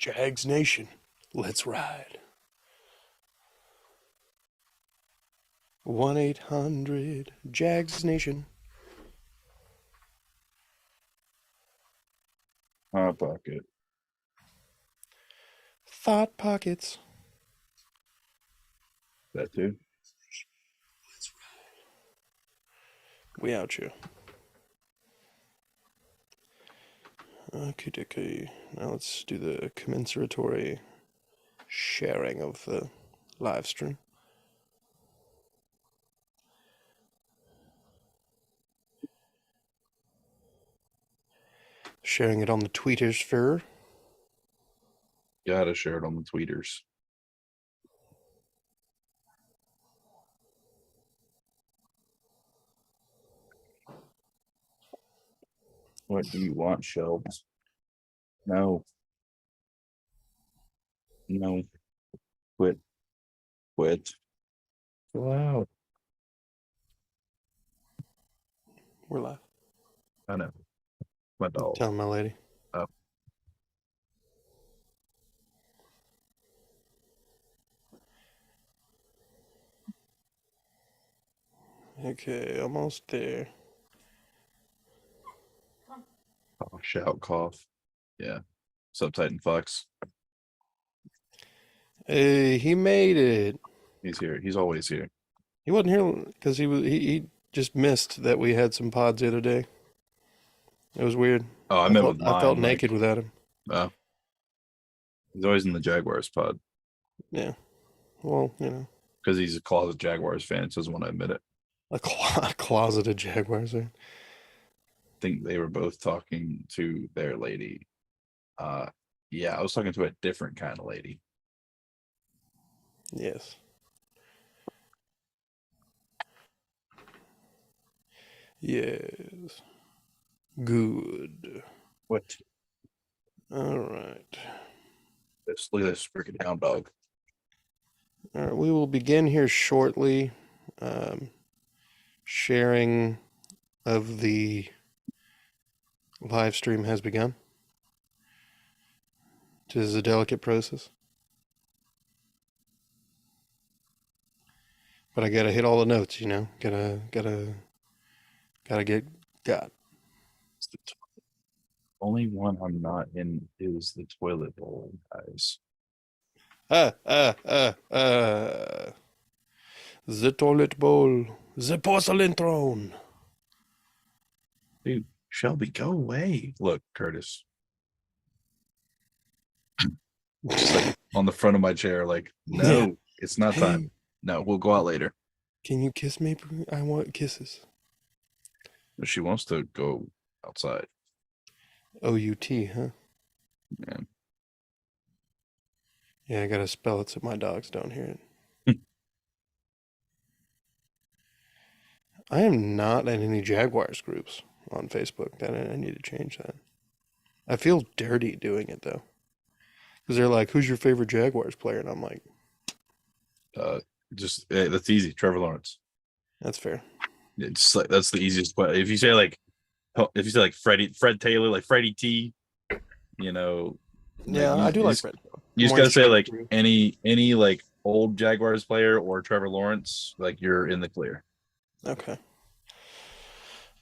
Jags Nation, let's ride. 1-800 Jags Nation. Hot Pocket. Thought Pockets. That too. We out you. Okay. Now let's do the commensuratory sharing of the live stream. Sharing it on the tweeters sphere. Gotta share it on the tweeters. What do you want, Shelves? No. No. Quit. Chill out. We're live. I know. My dog. Tell my lady. Oh. Okay, almost there. Oh, shout, cough. Yeah. Sub Titan Fox. Hey, he made it. He's here. He's always here. He wasn't here because he just missed that we had some pods the other day. It was weird. Oh, I meant with mine. I felt naked without him. Oh. He's always in the Jaguars pod. Yeah. Well, you know. Because he's a closet Jaguars fan. Doesn't want to admit it. A closeted Jaguars fan. I think they were both talking to their lady. Yeah, I was talking to a different kind of lady. Yes. Yes. Good. What? All right. Look at this freaking hound dog. All right. We will begin here shortly. Sharing of the live stream has begun. It is a delicate process. But I gotta hit all the notes, you know. Gotta get got. Only one I'm not in is the toilet bowl, guys. The toilet bowl. The porcelain throne. Dude, Shelby, go away. Look, Curtis. Just like on the front of my chair, like, no, Yeah. it's not time. No, we'll go out later. Can you kiss me? I want kisses. But she wants to go outside. O-U-T, huh? Yeah. Yeah, I gotta spell it so my dogs don't hear it. I am not in any Jaguars groups on Facebook. I need to change that. I feel dirty doing it though, because they're like, "Who's your favorite Jaguars player?" And I'm like, That's easy. Trevor Lawrence. "That's fair." It's like that's the easiest way. If you say like Fred Taylor, like Freddie T, you know. Yeah, I do like Fred. You just gotta say like any like old Jaguars player or Trevor Lawrence, like you're in the clear. Okay.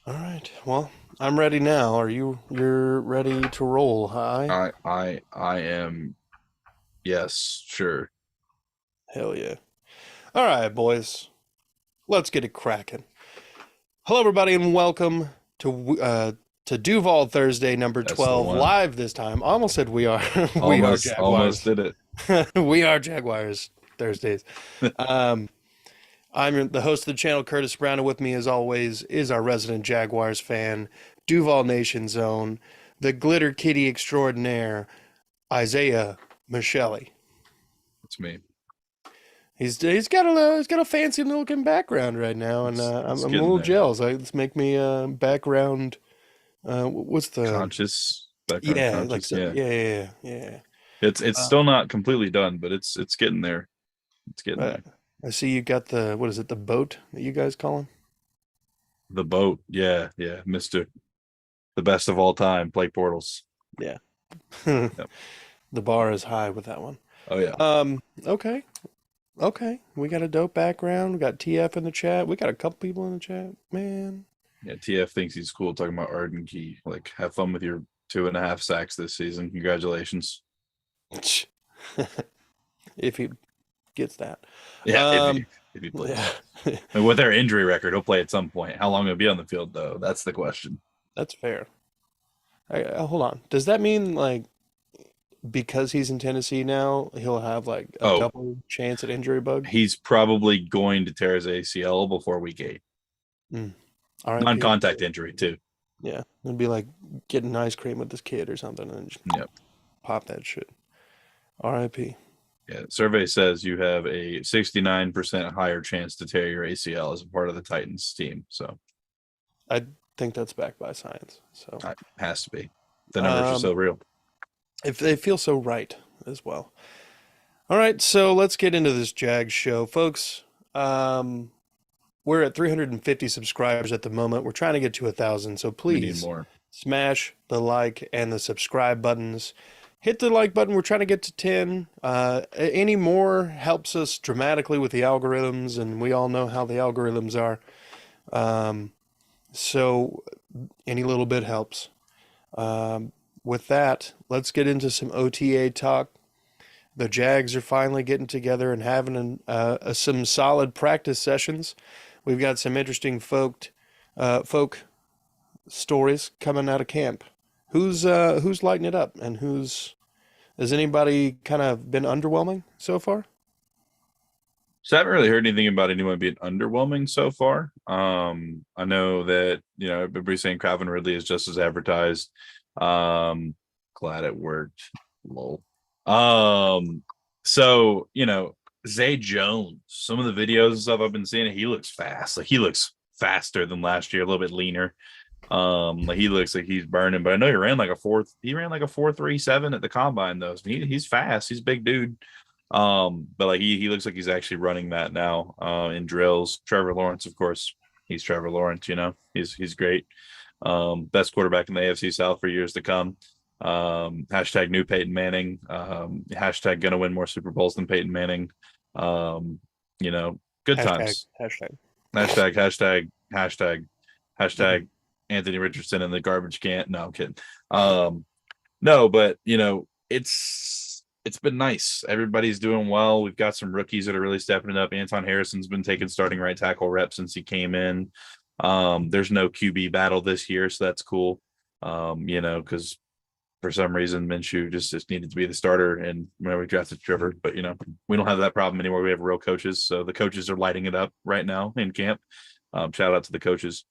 All right. Well, I'm ready now. You're ready to roll, hi? I am. Yes, sure. Hell yeah. All right, boys. Let's get it cracking. Hello, everybody, and welcome to DUUUVAL Thursday number 12, live this time. I almost said we are. We are Jaguars. Almost did it. We are Jaguars Thursdays. I'm the host of the channel, Curtis Brown, and with me, as always, is our resident Jaguars fan, Duval Nation Zone, the glitter kitty extraordinaire, Isaiah Michelli. It's me. He's got a fancy looking background right now, and I'm a little jealous. Let's make me background. What's the conscious background? Conscious, yeah. It's still not completely done, but it's getting there. It's getting there. I see you got the the boat that you guys call him? The boat, yeah, Mister, the best of all time, Blake Bortles. Yeah. Yep. The bar is high with that one. Oh yeah. Okay. Okay. We got a dope background. We got TF in the chat. We got a couple people in the chat. Man. Yeah, TF thinks he's cool talking about Arden Key. Like, have fun with your 2.5 sacks this season. Congratulations. If he gets that. Yeah, if he plays. Yeah. And with their injury record, he'll play at some point. How long he'll be on the field, though, that's the question. That's fair. Hold on. Does that mean like because he's in Tennessee now, he'll have like a Oh, double chance at injury bug? he's probably going to tear his ACL before week 8. Mm. RIP. Non-contact injury too. Yeah, it'd be like getting ice cream with this kid or something and just Yep. pop that shit. RIP. Yeah. Survey says you have a 69% higher chance to tear your ACL as a part of the Titans team. So I think that's backed by science. So it has to be. The numbers are so real. if they feel so right as well. All right, so let's get into this Jags show, folks. We're at 350 subscribers at the moment. We're trying to get to 1,000, so We need please more. smash the like and the subscribe buttons. Hit the like button. We're trying to get to 10. Any more helps us dramatically with the algorithms, and we all know how the algorithms are. So any little bit helps. With that, let's get into some OTA talk. The Jags are finally getting together and having some solid practice sessions. We've got some interesting folk stories coming out of camp. Who's lighting it up, and has anybody kind of been underwhelming so far? So I haven't really heard anything about anyone being underwhelming so far. I know that everybody's saying Calvin Ridley is just as advertised. Glad it worked. Lol. So Zay Jones, some of the videos and stuff I've been seeing, he looks fast. Like he looks faster than last year, a little bit leaner. Like he looks like he's burning, but I know he ran like a 4.37 at the combine though. So he's fast. He's a big dude. But like he looks like he's actually running that now in drills. Trevor Lawrence, of course, he's Trevor Lawrence, he's great. Best quarterback in the AFC South for years to come. Hashtag new Peyton Manning. Hashtag gonna win more Super Bowls than Peyton Manning. Good times. Hashtag Anthony Richardson in the garbage can. No, I'm kidding. No, but it's been nice. Everybody's doing well. We've got some rookies that are really stepping it up. Anton Harrison's been taking starting right tackle reps since he came in. There's no QB battle this year, so that's cool. Because for some reason Minshew just needed to be the starter, and when we drafted Trevor, but we don't have that problem anymore. We have real coaches, so the coaches are lighting it up right now in camp. Shout out to the coaches.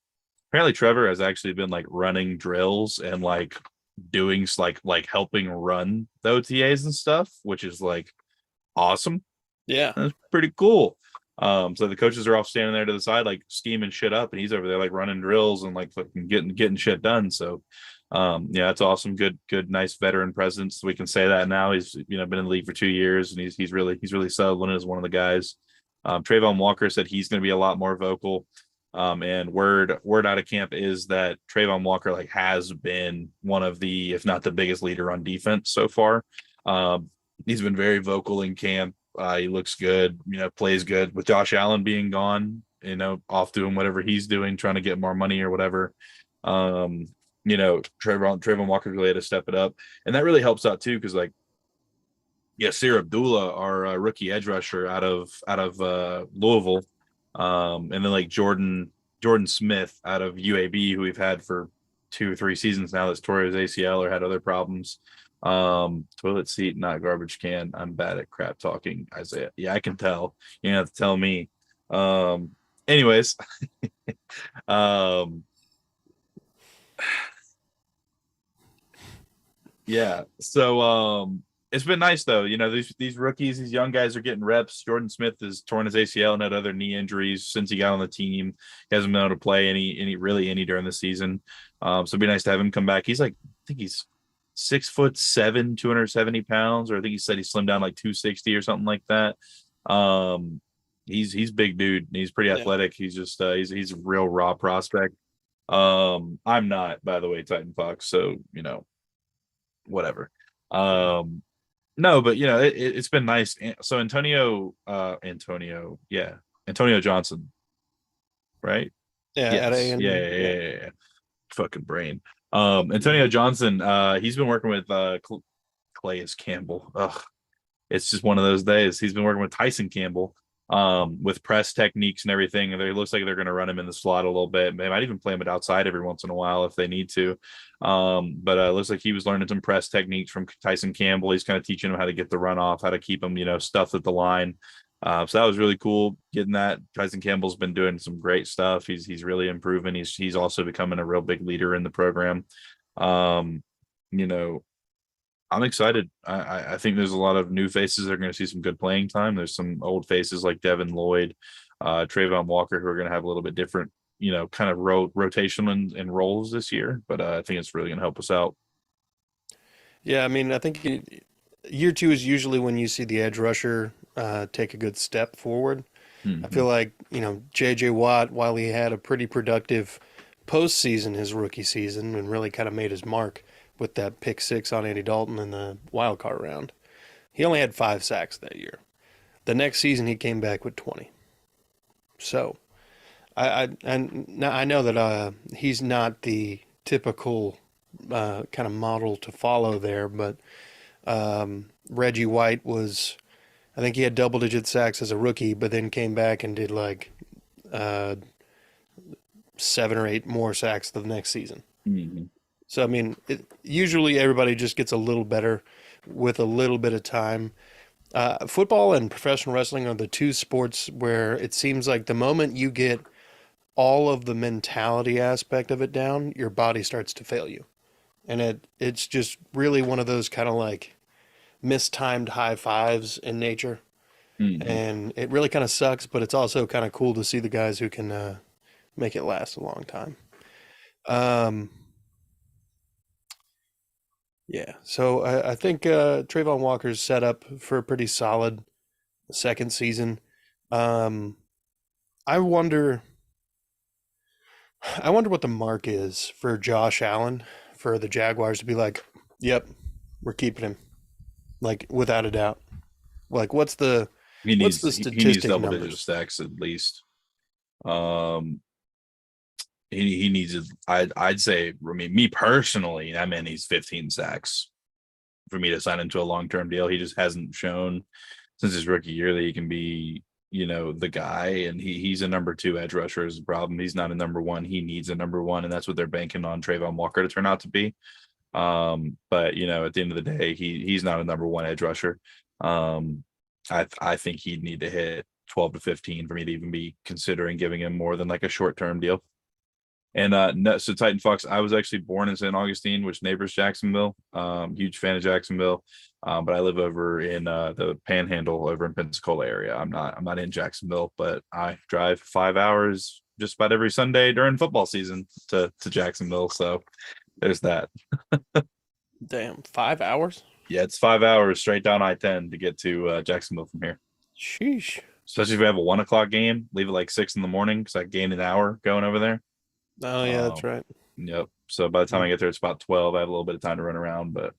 Apparently Trevor has actually been like running drills and like doing like helping run the OTAs and stuff, which is like awesome. Yeah. That's pretty cool. So the coaches are off standing there to the side, like scheming shit up, and he's over there like running drills and like fucking getting shit done. So yeah, it's awesome. Good, nice veteran presence. We can say that now. He's been in the league for 2 years, and he's really settled in as one of the guys. Trayvon Walker said he's going to be a lot more vocal. And word out of camp is that Trayvon Walker like has been one of the, if not the biggest leader on defense so far. He's been very vocal in camp. He looks good, plays good. With Josh Allen being gone, off doing whatever he's doing, trying to get more money or whatever. Trayvon Walker really had to step it up, and that really helps out too, because like Yasir Abdullah, our rookie edge rusher out of Louisville, and then like Jordan Smith out of UAB, who we've had for 2 or 3 seasons now, that's tore his ACL or had other problems. Toilet seat, not garbage can. I'm bad at crap talking, Isaiah. Yeah, I can tell. You don't have to tell me. Anyways, yeah. So it's been nice though. These rookies, these young guys are getting reps. Jordan Smith has torn his ACL and had other knee injuries since he got on the team. He hasn't been able to play any during the season. So it'd be nice to have him come back. He's like, I think he's 6'7", 270 pounds, or I think he said he slimmed down like 260 or something like that. He's big dude. He's pretty athletic. He's just he's a real raw prospect. I'm not, by the way, Titan Fox. So whatever. No, but it's been nice. So Antonio Johnson, right? Yeah, at A Yes, yeah, and yeah, yeah. yeah, yeah, yeah. Fucking brain. Antonio Johnson, he's been working with Calais Campbell. Ugh, it's just one of those days. He's been working with Tyson Campbell, with press techniques and everything. And it looks like they're going to run him in the slot a little bit. They might even play him at outside every once in a while if they need to. But it looks like he was learning some press techniques from Tyson Campbell. He's kind of teaching him how to get the run off, how to keep him, stuffed at the line. So that was really cool getting that. Tyson Campbell's been doing some great stuff. He's really improving. He's also becoming a real big leader in the program. Um, you know, I'm excited. I think there's a lot of new faces that are going to see some good playing time. There's some old faces like Devin Lloyd, Trayvon Walker, who are going to have a little bit different, kind of rotation and roles this year. But I think it's really going to help us out. Yeah, I mean, I think year two is usually when you see the edge rusher take a good step forward. I Mm-hmm. feel like, J.J. Watt, while he had a pretty productive postseason his rookie season and really kind of made his mark with that pick six on Andy Dalton in the wild card round, he only had 5 sacks that year. The next season, he came back with 20. So I know that he's not the typical kind of model to follow there, but Reggie White was, I think he had double digit sacks as a rookie, but then came back and did like uh, 7 or 8 more sacks the next season. Mm-hmm. So, I mean, usually everybody just gets a little better with a little bit of time. Football and professional wrestling are the two sports where it seems like the moment you get all of the mentality aspect of it down, your body starts to fail you. And it's just really one of those kind of like mistimed high fives in nature. Mm-hmm. And it really kind of sucks, but it's also kind of cool to see the guys who can make it last a long time. Um, yeah, so I think Trayvon Walker's set up for a pretty solid second season. Um, I wonder, I wonder what the mark is for Josh Allen for the Jaguars to be like, "Yep, we're keeping him," like without a doubt. Like, He what's needs the he needs statistic double digit numbers? stacks at least. Um, he needs it. I'd say. I mean, me personally, I mean, he's 15 sacks for me to sign into a long term deal. He just hasn't shown since his rookie year that he can be, the guy. And he's a number two edge rusher is the problem. He's not a number one. He needs a number one, and that's what they're banking on Trayvon Walker to turn out to be. But at the end of the day, he's not a number one edge rusher. Um, I think he'd need to hit 12 to 15 for me to even be considering giving him more than like a short term deal. And no, so Titan Fox, I was actually born in St. Augustine, which neighbors Jacksonville. Huge fan of Jacksonville. But I live over in the Panhandle over in Pensacola area. I'm not in Jacksonville, but I drive 5 hours just about every Sunday during football season to Jacksonville. So there's that. Damn, 5 hours? Yeah, it's 5 hours straight down I-10 to get to Jacksonville from here. Sheesh. Especially if we have a 1 o'clock game, leave it like 6 in the morning because I gained an hour going over there. Oh yeah, that's Um, right. Yep. So by the time I get there, it's about 12. I have a little bit of time to run around, but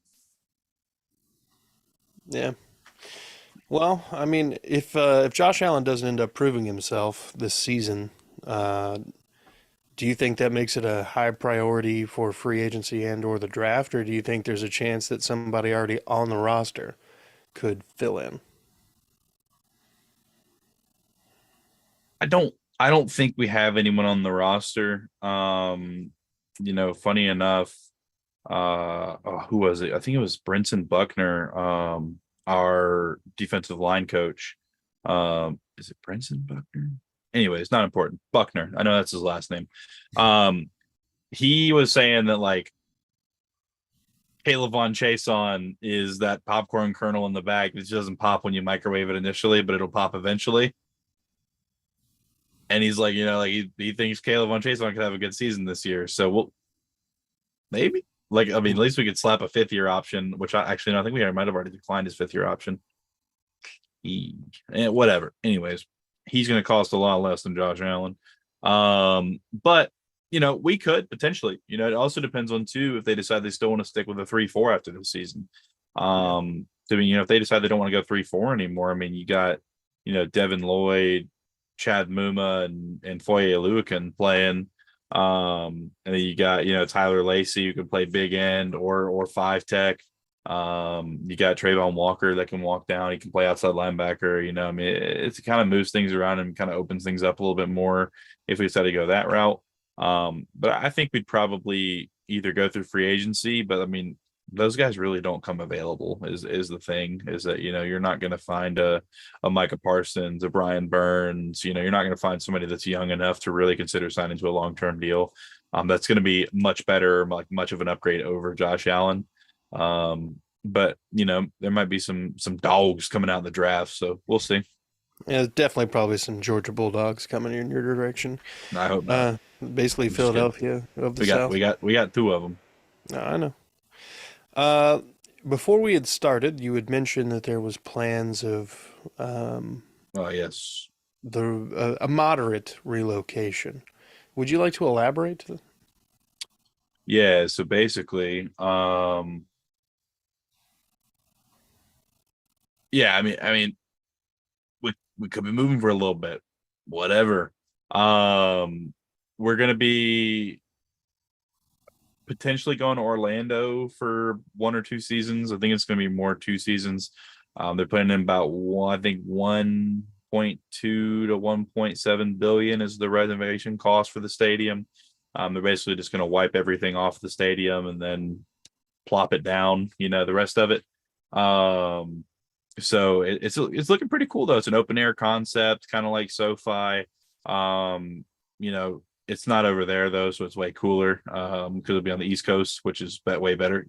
Yeah. Well, I mean, if Josh Allen doesn't end up proving himself this season, uh, do you think that makes it a high priority for free agency and or the draft, or do you think there's a chance that somebody already on the roster could fill in? I don't think we have anyone on the roster. Funny enough, who was it? I think it was Brinson Buckner, our defensive line coach. Is it Brinson Buckner? Anyway, it's not important. Buckner. I know that's his last name. Um, he was saying that like Caleb Von Chason is that popcorn kernel in the bag that doesn't pop when you microwave it initially, but it'll pop eventually. And he's like, like he thinks Caleb Von Chason could have a good season this year. So we'll maybe like I mean, at least we could slap a 5th-year option, which I actually no, I think we might have already declined his 5th-year option. Whatever. Anyways, he's going to cost a lot less than Josh Allen. But we could potentially. It also depends on too if they decide they still want to stick with a 3-4 after the season. Yeah. Because I mean, if they decide they don't want to go 3-4 anymore, I mean, you got, Devin Lloyd, Chad Muma, and Foye Aluakin playing. And then you got, Tyler Lacey who can play big end or five tech. You got Trayvon Walker that can walk down. He can play outside linebacker. I mean, it kind of moves things around and kind of opens things up a little bit more if we decide to go that route. But I think we'd probably either go through free agency, but I mean, those guys really don't come available is the thing, is that, you're not going to find a Micah Parsons, a Brian Burns, you're not going to find somebody that's young enough to really consider signing to a long-term deal. That's going to be much better, like much of an upgrade over Josh Allen. But there might be some dogs coming out in the draft, so we'll see. Yeah, there's definitely probably some Georgia Bulldogs coming in your direction. I hope not. Basically Philadelphia of the South. We got two of them. No, I know. Before we had started, you had mentioned that there was plans of Oh yes, a moderate relocation. Would you like to elaborate? Yeah, so basically, yeah, I mean, we could be moving for a little bit, whatever. We're gonna be potentially going to Orlando for 1 or 2 seasons. I think it's gonna be more 2 seasons. They're putting in about I think 1.2 to 1.7 billion is the renovation cost for the stadium. They're basically just gonna wipe everything off the stadium and then plop it down, the rest of it. So it's looking pretty cool though. It's an open air concept, kind of like SoFi. It's not over there though, so it's way cooler. Because it'll be on the East Coast, which is way better.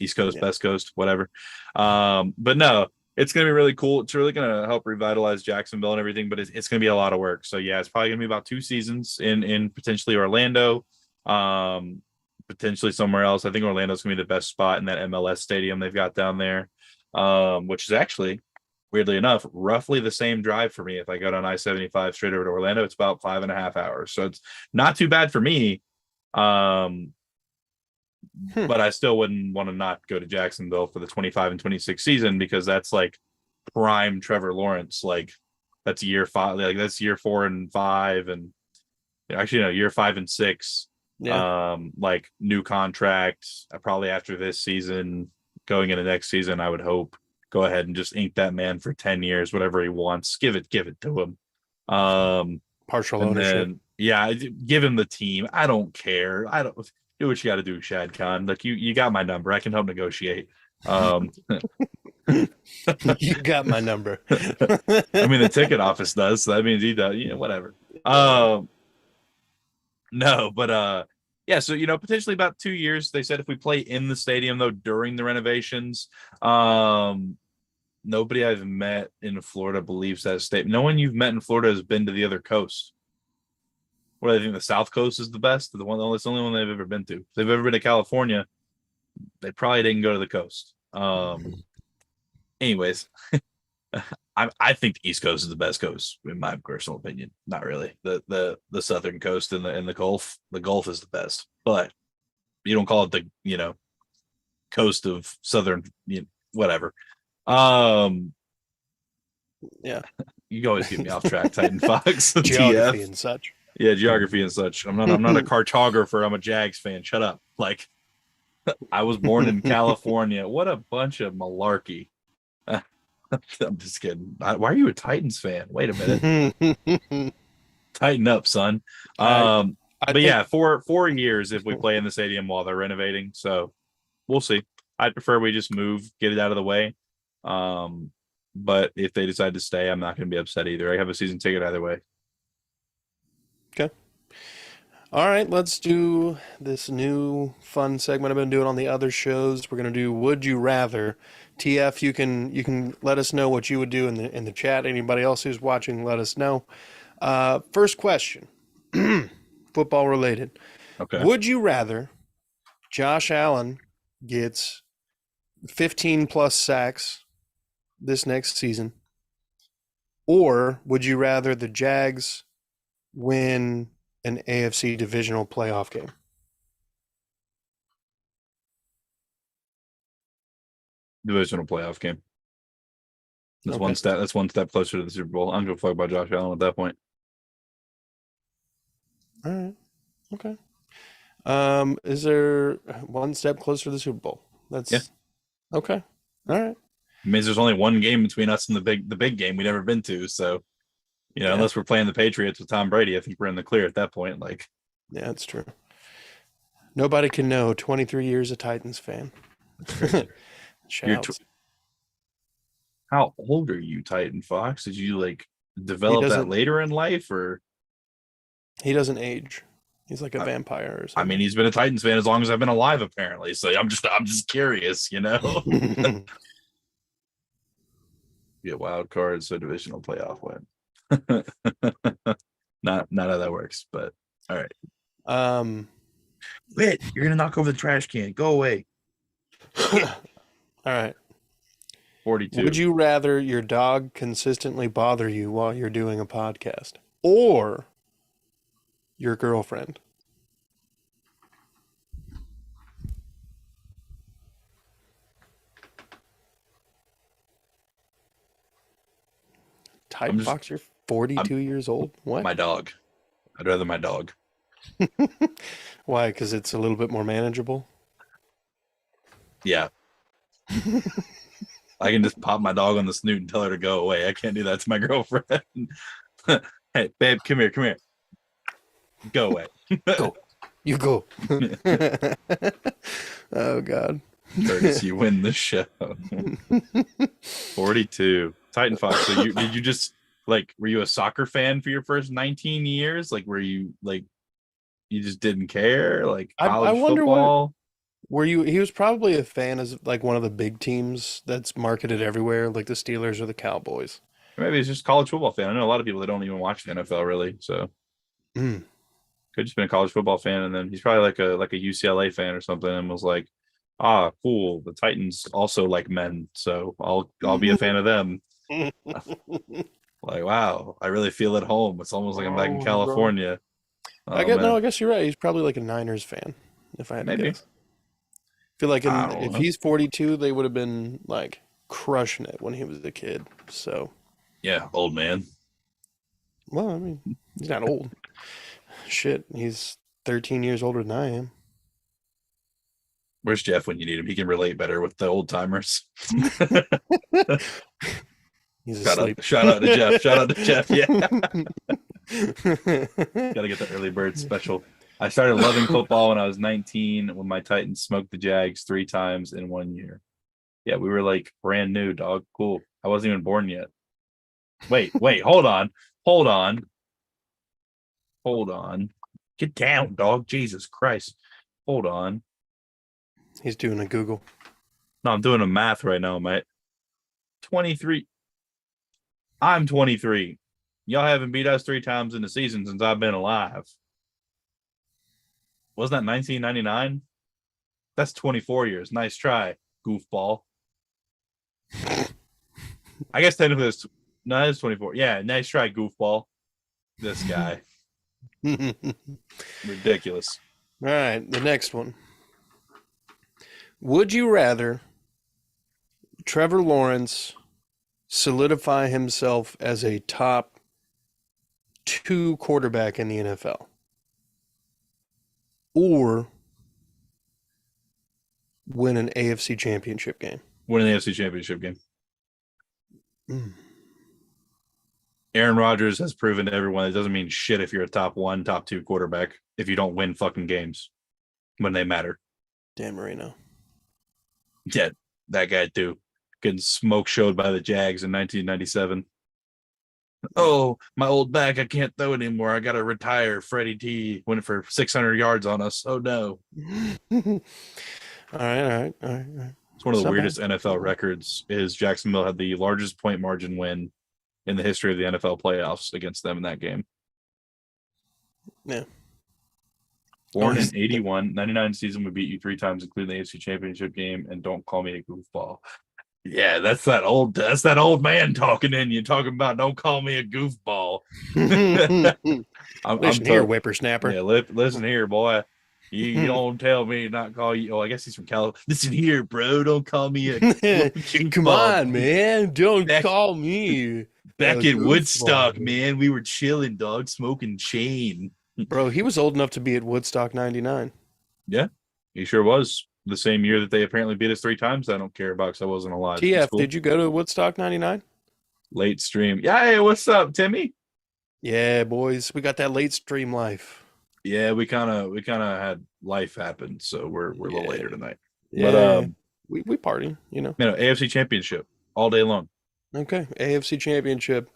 East Coast, Best Coast, whatever. But no, it's gonna be really cool. It's really gonna help revitalize Jacksonville and everything. But it's gonna be a lot of work. So yeah, it's probably gonna be about 2 seasons in potentially Orlando. Potentially somewhere else. I think Orlando's gonna be the best spot in that MLS stadium they've got down there. Which is actually, weirdly enough, roughly the same drive for me. If I go down I-75 straight over to Orlando, it's about 5.5 hours. So it's not too bad for me. But I still wouldn't want to not go to Jacksonville for the 25 and 26 season, because that's like prime Trevor Lawrence. Like that's year 5, like that's year 4 and 5, and actually no, year 5 and 6. Yeah. Like new contract, probably after this season. Going into next season, I would hope go ahead and just ink that man for 10 years, whatever he wants. Give it to him. Partial and ownership. then give him the team. I don't care. I don't do what you got to do, Shad Khan. Like you got my number. I can help negotiate. You got my number. I mean, the ticket office does, so that means he does. Whatever. No, but yeah, so potentially about 2 years. They said if we play in the stadium though during the renovations, nobody I've met in Florida believes that statement. No one you've met in Florida has been to the other coast. What do they think? The South Coast is the best? That's the only one they've ever been to. If they've ever been to California, they probably didn't go to the coast. Anyways, I think the East Coast is the best coast in my personal opinion. Not really. The Southern Coast and the Gulf. The Gulf is the best, but you don't call it the coast of Southern whatever. Yeah. You always get me off track, Titan Fox. Geography and such. Yeah, geography and such. I'm not a cartographer. I'm a Jags fan. Shut up. Like, I was born in California. What a bunch of malarkey. I'm just kidding. Why are you a Titans fan? Wait a minute. Tighten up, son. But yeah, 4 years if we play in the stadium while they're renovating. So we'll see. I'd prefer we just move, get it out of the way. But if they decide to stay, I'm not going to be upset either. I have a season ticket either way. Okay. All right, let's do this new fun segment I've been doing on the other shows. We're gonna do Would You Rather. TF, you can let us know what you would do in the chat. Anybody else who's watching, let us know. First question, football related. Okay. Would you rather Josh Allen gets 15 plus sacks this next season, or would you rather the Jags win an AFC divisional playoff game? Divisional playoff game. That's Okay. one step. That's one step closer to the Super Bowl. I don't give a fuck about Josh Allen at that point. All right. Okay. Is there one step closer to the Super Bowl? That's Yeah. Okay. All right. It means there's only one game between us and the big game we've never been to. So, Yeah. unless we're playing the Patriots with Tom Brady, I think we're in the clear at that point. Like, Yeah, that's true. Nobody can know. 23 years a Titans fan. Shouts. How old are you, Titan Fox? Did you like He develop that doesn't. later in life, or He doesn't age. He's like a vampire or I something. mean, he's been a Titans fan as long as I've been alive, apparently. So I'm just curious, Be a wild card, so divisional playoff win. Not how that works, but all right. Wait, you're gonna knock over the trash can. Go away. All right. 42. Would you rather your dog consistently bother you while you're doing a podcast, or your girlfriend? Type Fox, you're 42 years old. What? My dog. I'd rather my dog. Why? Because it's a little bit more manageable. Yeah. I can just pop my dog on the snoot and tell her to go away. I can't do that to my girlfriend. Hey, babe, come here. Go away. Go. You go. Oh, God. Curtis, you win the show. 42. Titan Fox. So did you just were you a soccer fan for your first 19 years? Like, were you you just didn't care? Like college I wonder football? he was probably a fan of like one of the big teams that's marketed everywhere, like the Steelers or the Cowboys. Maybe it's just college football fan. I know a lot of people that don't even watch the NFL really. So could just been a college football fan, and then he's probably like a UCLA fan or something, and was like, ah, cool. The Titans also like men, so I'll be a fan of them. Like, wow, I really feel at home. It's almost like I'm back in California. I guess you're right. He's probably like a Niners fan, if I had to guess. I feel like if he's 42, they would have been like crushing it when he was a kid. So yeah, old man. Well, I mean, he's not old. Shit, he's 13 years older than I am. Where's Jeff when you need him? He can relate better with the old timers. He's asleep. Shout out to Jeff. Shout out to Jeff. Yeah. Gotta get the early bird special. I started loving football when I was 19 when my Titans smoked the Jags 3 times in 1 year. Yeah, we were like brand new, dog. Cool. I wasn't even born yet. Wait, hold on. Get down, dog. Jesus Christ. Hold on. He's doing a Google. No, I'm doing a math right now, mate. 23. I'm 23. Y'all haven't beat us 3 times in the season since I've been alive. Wasn't that 1999? That's 24 years. Nice try, goofball. I guess technically it's 24. Yeah, nice try, goofball. This guy. Ridiculous. All right, the next one. Would you rather Trevor Lawrence solidify himself as a top 2 quarterback in the NFL, or win an AFC championship game? Win an AFC championship game. Aaron Rodgers has proven to everyone it doesn't mean shit if you're a top 1, top 2 quarterback if you don't win fucking games when they matter. Dan Marino. Yeah, that guy too. Getting smoke showed by the Jags in 1997. Oh, my old back, I can't throw anymore. I got to retire. Freddie T went for 600 yards on us. Oh, no. All right. It's one of the weirdest NFL records is Jacksonville had the largest point margin win in the history of the NFL playoffs against them in that game. Yeah. Born in 81, 99 season, we beat you 3 times, including the AFC Championship game, and don't call me a goofball. Yeah, that's that old man talking in you, talking about don't call me a goofball. Listen here, whippersnapper. Yeah, listen here, boy. You don't tell me not call you. Oh, I guess he's from California. Listen here, bro. Don't call me a Come on, man. Don't Back, call me a back in Woodstock, goofball. man. We were chilling, dog, smoking chain. Bro, he was old enough to be at Woodstock 99. Yeah, he sure was. The same year that they apparently beat us 3 times. I don't care about because I wasn't alive. TF, Cool. did you go to Woodstock 99? Late stream. Yeah, hey, what's up, Timmy? Yeah, boys. We got that late stream life. Yeah, we kind of had life happen, so we're a little later tonight. Yeah. But we party, AFC Championship all day long. Okay. AFC Championship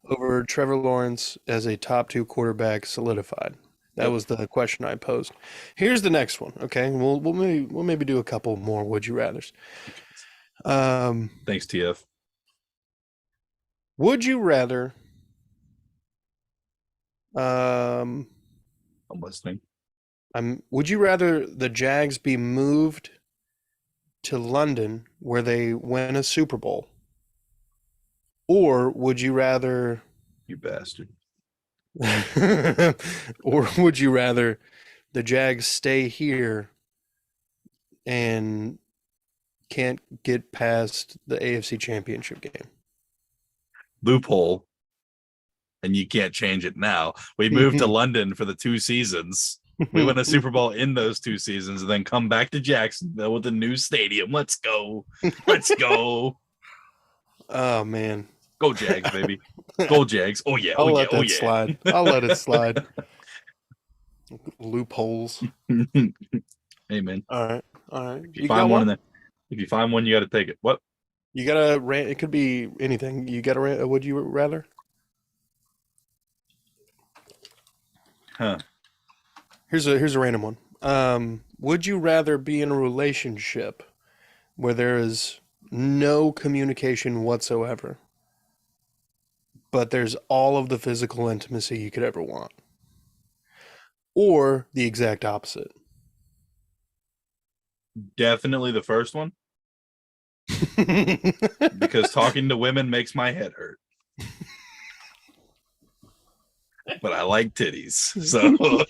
over Trevor Lawrence as a top 2 quarterback solidified. That was the question I posed. Here's the next one. Okay, we'll maybe do a couple more would you rather's. Thanks, TF. Would you rather? I'm listening. Would you rather the Jags be moved to London where they win a Super Bowl, or would you rather? You bastard. Or would you rather the Jags stay here and can't get past the AFC Championship game? Loophole. And you can't change it now. We moved to London for the 2 seasons. We win a Super Bowl in those 2 seasons and then come back to Jacksonville with a new stadium. Let's go. Let's go. Oh, man. Go Jags, baby. Go Jags. Oh, yeah. I'll let that slide. I'll let it slide. Loopholes. Hey, man. All right. If you find one, if you find one, you got to take it. What? You got to rant. It could be anything. You got to rant. Would you rather? Huh. Here's a random one. Would you rather be in a relationship where there is no communication whatsoever, but there's all of the physical intimacy you could ever want, or the exact opposite? Definitely the first one. Because talking to women makes my head hurt. But I like titties, so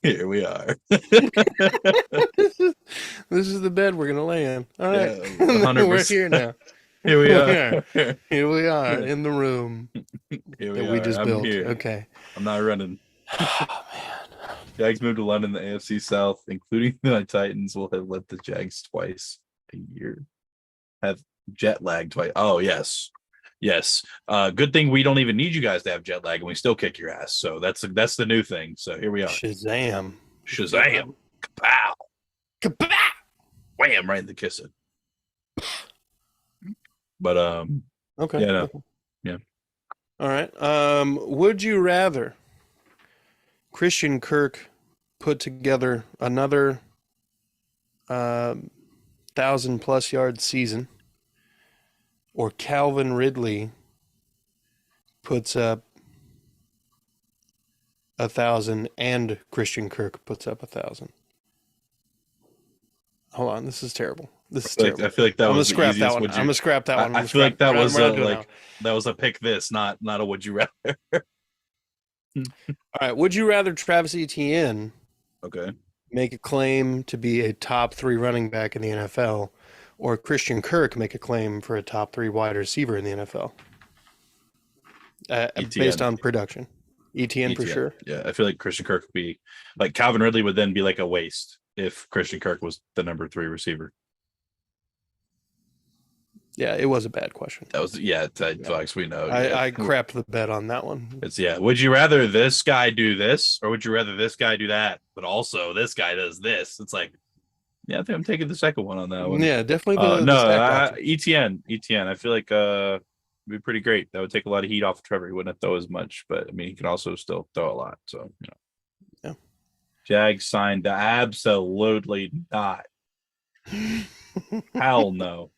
here we are. This is the bed we're gonna lay in. All right, yeah, we're here now. Here we are. Here we are in the room we just built. Here. Okay, I'm not running. Oh, man. Jags moved to London, the AFC South, including the Titans, will have led the Jags twice a year. Have jet lag twice. Oh, yes. Yes. Good thing we don't even need you guys to have jet lag and we still kick your ass. So that's the new thing. So here we are. Shazam. Kapow. Kapow. Wham, right in the kissing. But okay. Yeah, no. Yeah. All right. Would you rather Christian Kirk put together another 1,000+ yard season, or Calvin Ridley puts up 1,000 and Christian Kirk puts up 1,000? Hold on, this is terrible. This is terrible. I feel like that I'm was gonna scrap that one. I'm gonna scrap that one. I feel like that was that was a pick this, not a would you rather. All right. Would you rather Travis Etienne Okay. make a claim to be a top 3 running back in the NFL, or Christian Kirk make a claim for a top 3 wide receiver in the NFL? Based on production. Etienne for sure. Yeah, I feel like Christian Kirk would be like Calvin Ridley would then be like a waste if Christian Kirk was the number 3 receiver. Yeah, it was a bad question. That was Fox, we know. I crapped the bet on that one. It's would you rather this guy do this, or would you rather this guy do that, but also this guy does this? It's like, yeah, I think I'm taking the second one on that one. Yeah, definitely Etienne. I feel like it'd be pretty great. That would take a lot of heat off Trevor. He wouldn't have to throw as much, but I mean, he can also still throw a lot. So, Yeah. Jags signed absolutely not. Hell no.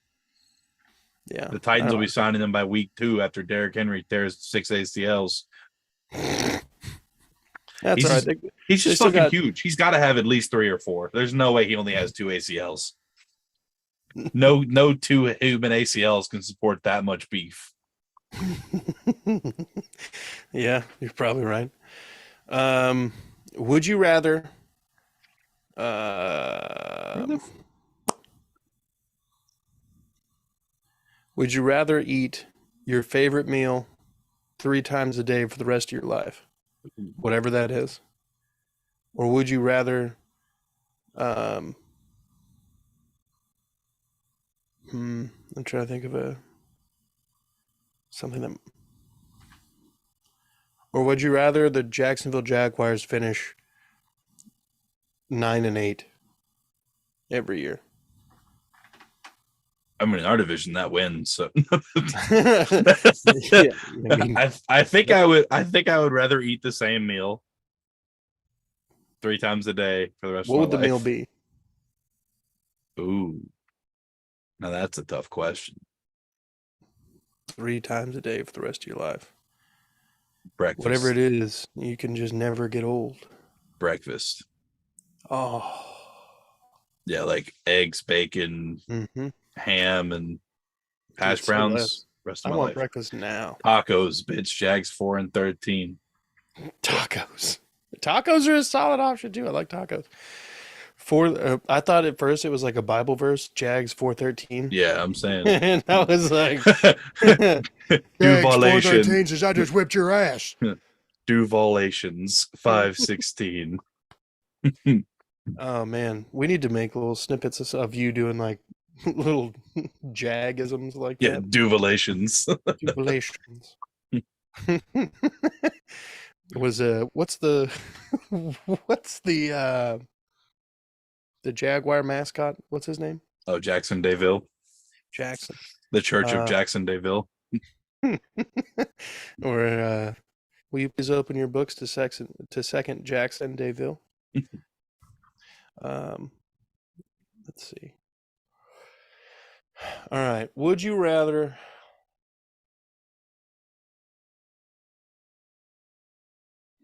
Yeah. The Titans will be signing them by week 2 after Derrick Henry tears 6 ACLs. That's all right. He's just fucking huge. He's got to have at least 3 or 4. There's no way he only has 2 ACLs. No 2 human ACLs can support that much beef. Yeah, you're probably right. Would you rather Uh, would you rather eat your favorite meal 3 times a day for the rest of your life, whatever that is, or would you rather um, I'm trying to think of something that, or would you rather the Jacksonville Jaguars finish 9-8 every year? I mean, in our division that wins. So Yeah, I mean, I think I would rather eat the same meal 3 times a day for the rest what of would my the meal life. be? Ooh, now that's a tough question. 3 times a day for the rest of your life. Whatever Breakfast. it is, you can just never get old. Breakfast. Oh. Yeah, like eggs, bacon, Mm-hmm. ham, and Dude, hash say browns. less. Rest I of my want life. breakfast now. Tacos, bitch. Jags 4-13. Tacos. Tacos are a solid option too. I like tacos. I thought at first it was like a Bible verse, Jags 4:13, Yeah, I'm saying. and I was like, Jags Duvalation. 4:13 says I just whipped your ass. Duvalations 5:16. Oh man, we need to make little snippets of you doing like little jagisms like Yeah, that. Duvalations. Jubilations. Was what's the what's the Jaguar mascot? What's his name? Oh, Jackson Dayville. Jackson. The Church of Uh, Jackson Dayville. or will you please open your books to second Jackson Dayville? Um, let's see. All right. Would you rather?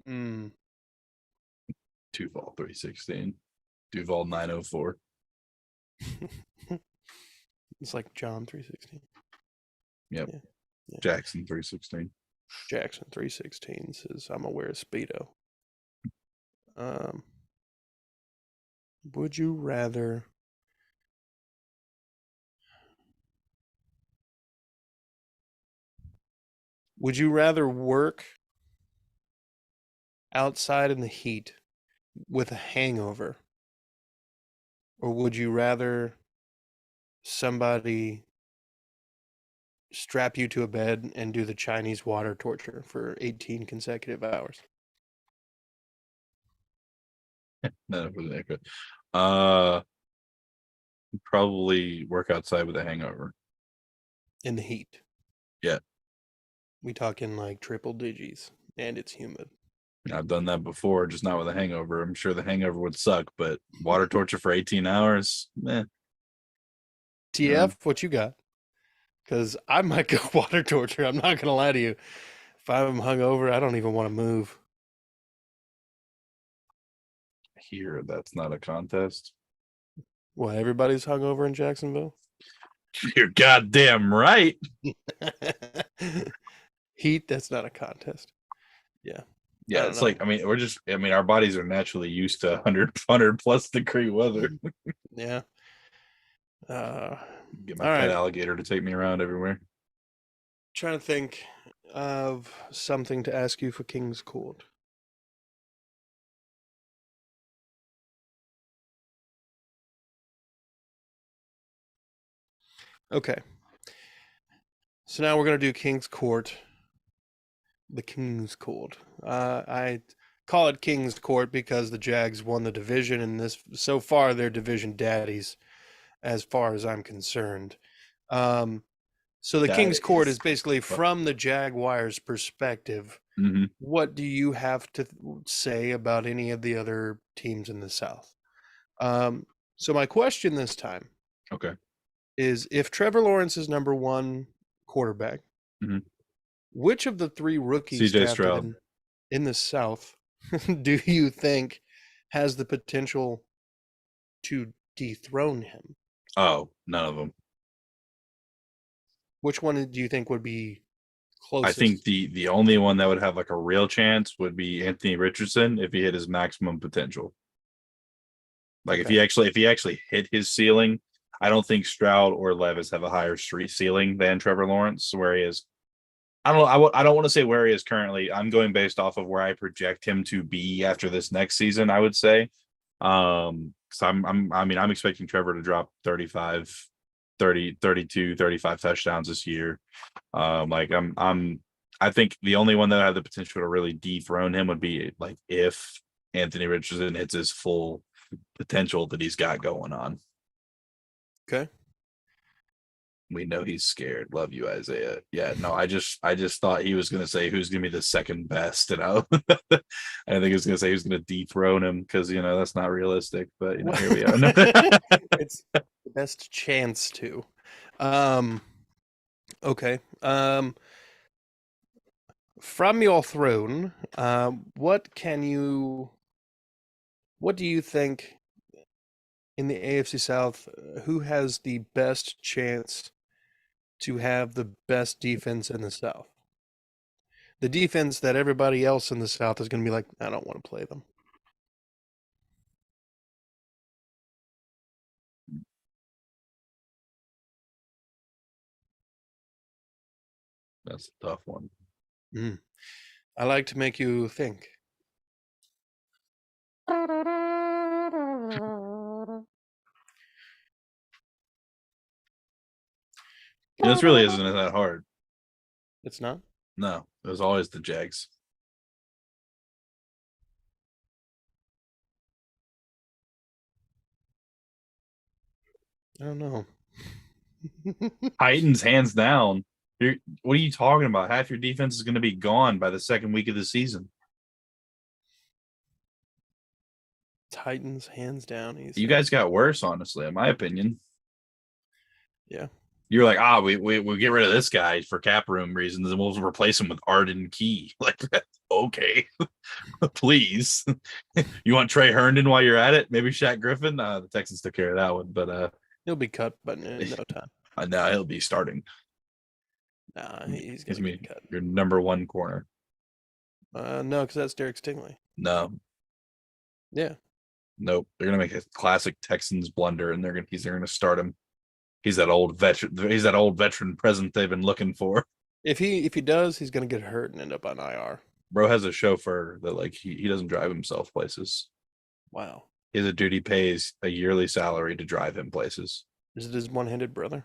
Mm, Duval 316. Duval 904. it's like John 3:16. Yep. Yeah, yeah. Jackson 316. Jackson 3:16 says, "I'm aware of Speedo." Um, would you rather? Would you rather work outside in the heat with a hangover, or would you rather somebody strap you to a bed and do the Chinese water torture for 18 consecutive hours No, it wasn't accurate. Uh, Probably work outside with a hangover. in the heat? Yeah. We talking like triple digits, and it's humid. I've done that before, just not with a hangover. I'm sure the hangover would suck, but water torture for 18 hours, TF, what you got? Because I might go water torture. I'm not gonna lie to you. If I'm hungover, I don't even want to move. Here, that's not a contest. What, everybody's hungover in Jacksonville? You're goddamn right. Heat, that's not a contest. Yeah. Yeah, it's like, I mean, our bodies are naturally used to 100 plus degree weather. Yeah. Get my All pet right. alligator to take me around everywhere. Trying to think of something to ask you for King's Court. Okay. So now we're going to do King's Court. The King's Court. I call it King's Court because the Jags won the division, and so far they're division daddies, as far as I'm concerned. So the King's Court is basically from the Jaguars' perspective. Mm-hmm. What do you have to say about any of the other teams in the South? So my question this time, Okay, is if Trevor Lawrence is number one quarterback, mm-hmm. which of the 3 rookies CJ drafted Stroud in the South do you think has the potential to dethrone him? Oh, none of them. Which one do you think would be closest? I think the only one that would have like a real chance would be Anthony Richardson if he hit his maximum potential. Like if he actually hit his ceiling, I don't think Stroud or Levis have a higher street ceiling than Trevor Lawrence, where he is. I don't know. I don't want to say where he is currently. I'm going based off of where I project him to be after this next season, I would say. Because I'm expecting Trevor to drop 35, 30, 32, 35 touchdowns this year. I think the only one that had the potential to really dethrone him would be like if Anthony Richardson hits his full potential that he's got going on. Okay. We know he's scared. Love you, Isaiah. Yeah, no, I just thought he was gonna say who's gonna be the second best, I think he was gonna say who's gonna dethrone him because that's not realistic. But here we are. It's the best chance to. Okay. From your throne, what do you think in the AFC South, who has the best chance to have the best defense in the South? The defense that everybody else in the South is going to be like, I don't want to play them. That's a tough one. I like to make you think. This really isn't that hard. It's not? No, it was always the Jags. I don't know. Titans, hands down. What are you talking about? Half your defense is going to be gone by the second week of the season. Titans, hands down. You guys got worse, honestly, in my opinion. Yeah. You're like, we'll get rid of this guy for cap room reasons, and we'll replace him with Arden Key. Like, okay, please. You want Trey Herndon while you're at it? Maybe Shaq Griffin. The Texans took care of that one, but he'll be cut, but in no time. Now he'll be starting. Nah, he's gonna get cut. Your number one corner. No, because that's Derek Stingley. No. Yeah. Nope. They're gonna make a classic Texans blunder, and they're gonna start him. He's that old veteran present they've been looking for. If he does, he's gonna get hurt and end up on IR. Bro has a chauffeur that like he doesn't drive himself places. Wow. He has a duty pays a yearly salary to drive him places. Is it his one-handed brother?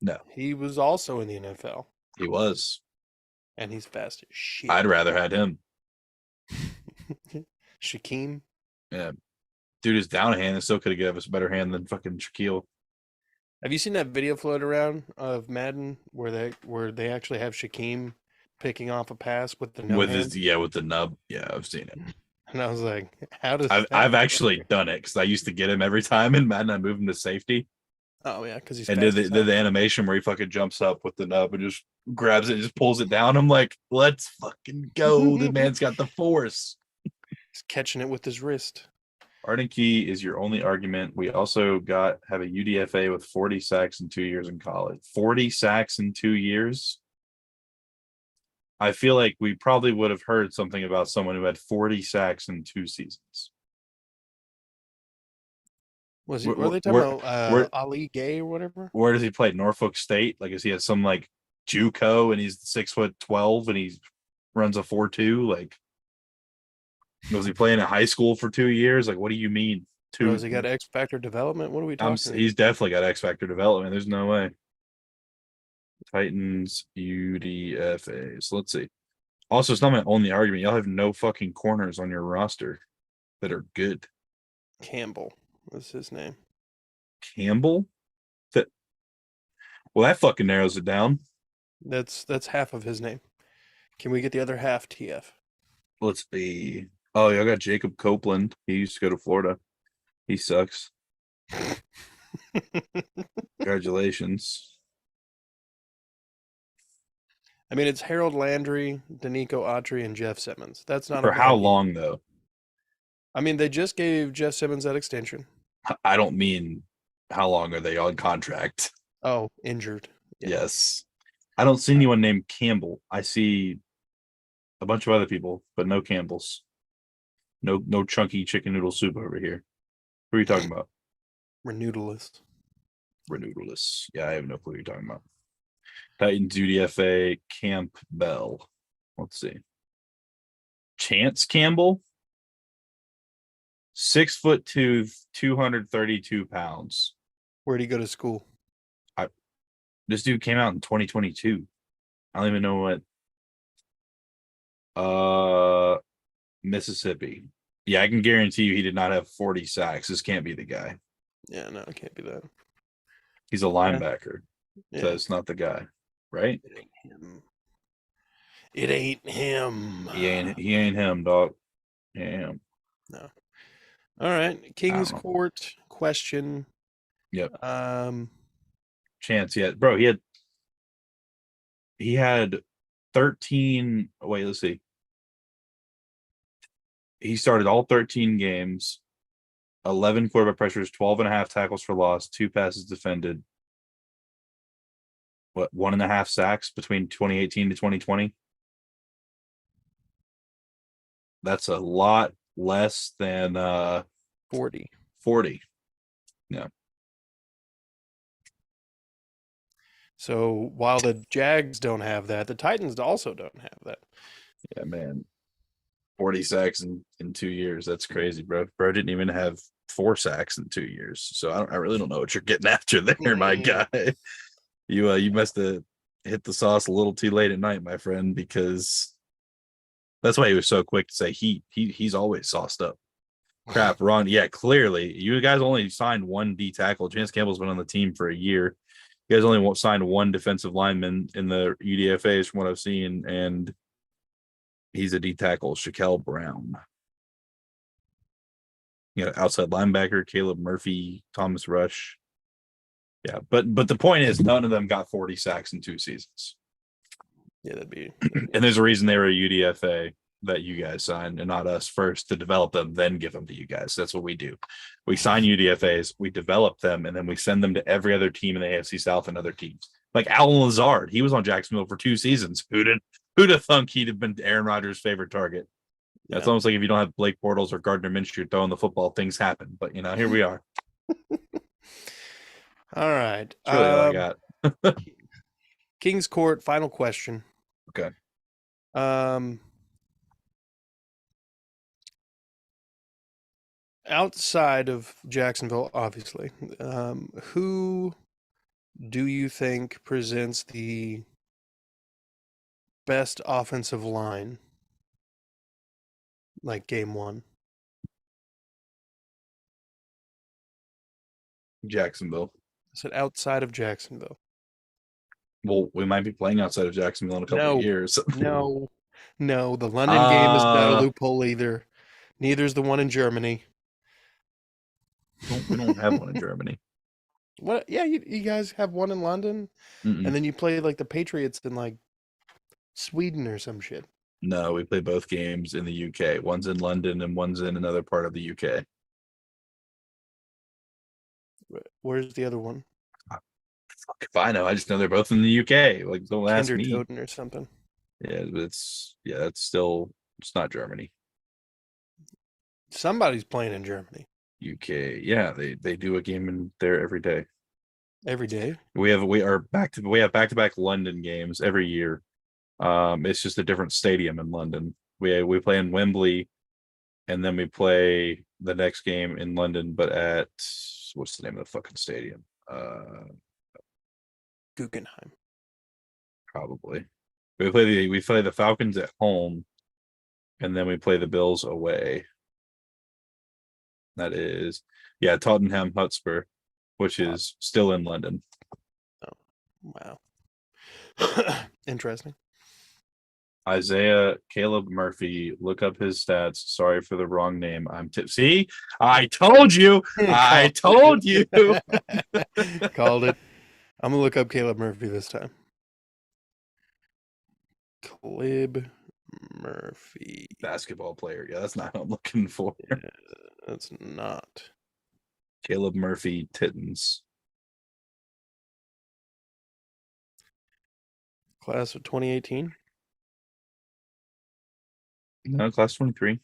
No. He was also in the NFL. He was. And he's fast as shit. I'd rather had him. Shaquem? Yeah. Dude is down hand and still could have given us a better hand than fucking Shaquille. Have you seen that video float around of Madden where they actually have Shaquem picking off a pass with the with the nub? Yeah, I've seen it. And I was like, how does I've actually done it because I used to get him every time in Madden. I moved him to safety. Oh yeah, because he's and did the animation where he fucking jumps up with the nub and just grabs it and just pulls it down. I'm like, let's fucking go. The man's got the force. He's catching it with his wrist. Arden Key is your only argument. We also have a UDFA with 40 sacks in 2 years in college. 40 sacks in 2 years. I feel like we probably would have heard something about someone who had 40 sacks in 2 seasons. Were they talking about Ali Gay or whatever? Where does he play? Norfolk State? Like, is he at some like JUCO and he's 6'12" and he runs a 4.2? Like, was he playing in high school for 2 years? Like, what do you mean? Has he got X Factor development? What are we talking? He's definitely got X Factor development. There's no way. Titans UDFAs. Let's see. Also, it's not my only argument. Y'all have no fucking corners on your roster that are good. Campbell was his name. Campbell? That fucking narrows it down. That's half of his name. Can we get the other half, TF? Let's see. Oh, y'all got Jacob Copeland. He used to go to Florida. He sucks. Congratulations. I mean, it's Harold Landry, Danico Autry, and Jeff Simmons. That's not for how long though? I mean, they just gave Jeff Simmons that extension. I don't mean how long are they on contract? Oh, injured. Yeah. Yes. I don't see anyone named Campbell. I see a bunch of other people, but no Campbells. No chunky chicken noodle soup over here. Who are you talking about? Renoodless. Renoodleless. Yeah, I have no clue what you're talking about. Titans UDFA Campbell. Let's see. Chance Campbell, 6'2", 232 pounds. Where'd he go to school? This dude came out in 2022. I don't even know what. Mississippi. Yeah, I can guarantee you he did not have 40 sacks. This can't be the guy. Yeah, no, it can't be that. He's a linebacker. Yeah. So it's not the guy, right? It ain't him. It ain't him. He ain't him, dog. Yeah. No. All right. King's Court question. Yep. Um, Chance, yeah. Bro, he had 13. Wait, let's see. He started all 13 games, 11 quarterback pressures, 12 and a half tackles for loss, 2 passes defended. What, 1.5 sacks between 2018 to 2020? That's a lot less than 40. 40. Yeah. So while the Jags don't have that, the Titans also don't have that. Yeah, man. 40 sacks in 2 years. That's crazy, bro. Bro didn't even have 4 sacks in 2 years. So I really don't know what you're getting after there, my guy. You must have hit the sauce a little too late at night, my friend, because that's why he was so quick to say he's always sauced up. Crap, Ron. Yeah, clearly. You guys only signed 1 D tackle. Chance Campbell's been on the team for a year. You guys only signed 1 defensive lineman in the UDFAs from what I've seen, and he's a D tackle, Shaquille Brown. Outside linebacker, Caleb Murphy, Thomas Rush. Yeah, but the point is, none of them got 40 sacks in 2 seasons. Yeah, that'd be and there's a reason they were a UDFA that you guys signed and not us first to develop them, then give them to you guys. That's what we do. We sign UDFAs, we develop them, and then we send them to every other team in the AFC South and other teams. Like Alan Lazard, he was on Jacksonville for 2 seasons. Who'd have thunk he'd have been Aaron Rodgers' favorite target? Yeah. It's almost like if you don't have Blake Bortles or Gardner Minshew throwing the football, things happen. But here we are. All right. That's really all I got. King's Court, final question. Okay. Outside of Jacksonville, obviously, who do you think presents the best offensive line, like game 1? Jacksonville. I said outside of Jacksonville. Well, we might be playing outside of Jacksonville in a couple of years. No. The London game is not a loophole either. Neither is the one in Germany. We don't have one in Germany. What? Yeah, you guys have one in London, and then you play like the Patriots in like Sweden or some shit. No, we play both games in the UK. One's in London and one's in another part of the UK. Where's the other one? Fuck if I know. I just know they're both in the UK. Like, don't ask me. Kindertoten or something. Yeah, but it's still, it's not Germany. Somebody's playing in Germany. UK. Yeah, they do a game in there every day. Every day. We have back-to-back London games every year. It's just a different stadium in London. We play in Wembley, and then we play the next game in London, but at what's the name of the fucking stadium? Guggenheim. Probably. We play the Falcons at home, and then we play the Bills away. That is, Tottenham Hotspur, which is still in London. Oh, wow. Interesting. Isaiah Caleb Murphy, look up his stats. Sorry for the wrong name. See, I told you. I told you. Called it. I'm gonna look up Caleb Murphy this time. Caleb Murphy, basketball player. Yeah, that's not what I'm looking for. Yeah, that's not. Caleb Murphy Titans. Class of 2018. No, class 23.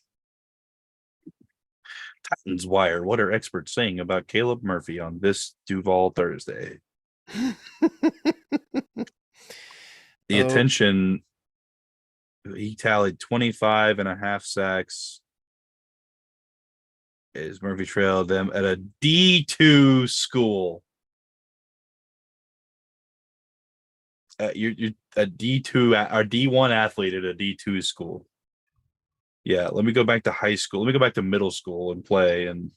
Titans Wire. What are experts saying about Caleb Murphy on this Duval Thursday? The attention, he tallied 25 and a half sacks. Is Murphy trailed them at a D2 school. You're a D2 or D1 athlete at a D2 school. Yeah, let me go back to high school. Let me go back to middle school and play. And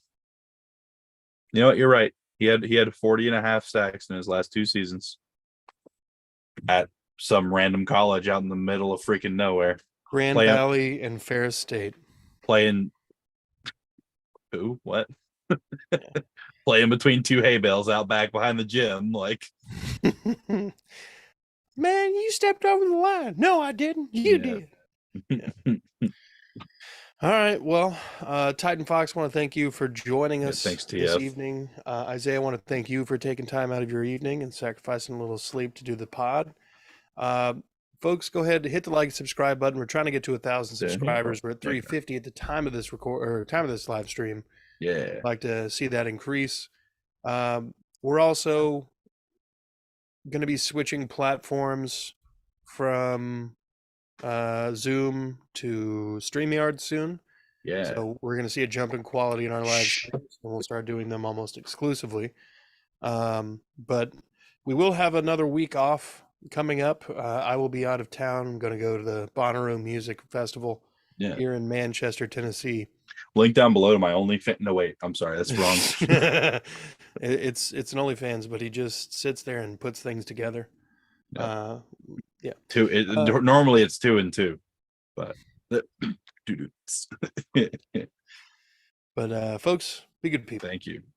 you know what? You're right. He had 40 and a half sacks in his last 2 seasons at some random college out in the middle of freaking nowhere. Grand Valley and Ferris State. Playing who? What? Yeah. Playing between 2 hay bales out back behind the gym, like. Man, you stepped over the line. No, I didn't. You did. Yeah. All right. Well, Titan Fox, I want to thank you for joining us this evening. Isaiah, I want to thank you for taking time out of your evening and sacrificing a little sleep to do the pod. Folks, go ahead and hit the like and subscribe button. We're trying to get to 1,000 subscribers. We're at 350 at the time of this time of this live stream. Yeah, I'd like to see that increase. We're also going to be switching platforms from Zoom to StreamYard soon. Yeah. So we're going to see a jump in quality in our live streams, and we'll start doing them almost exclusively. But we will have another week off coming up. I will be out of town. I'm going to go to the Bonnaroo Music Festival here in Manchester, Tennessee. Link down below to my OnlyFans. No, wait, I'm sorry, that's wrong. It's an OnlyFans, but he just sits there and puts things together. Yeah. Normally it's 2 and 2, but but folks, be good people. Thank you.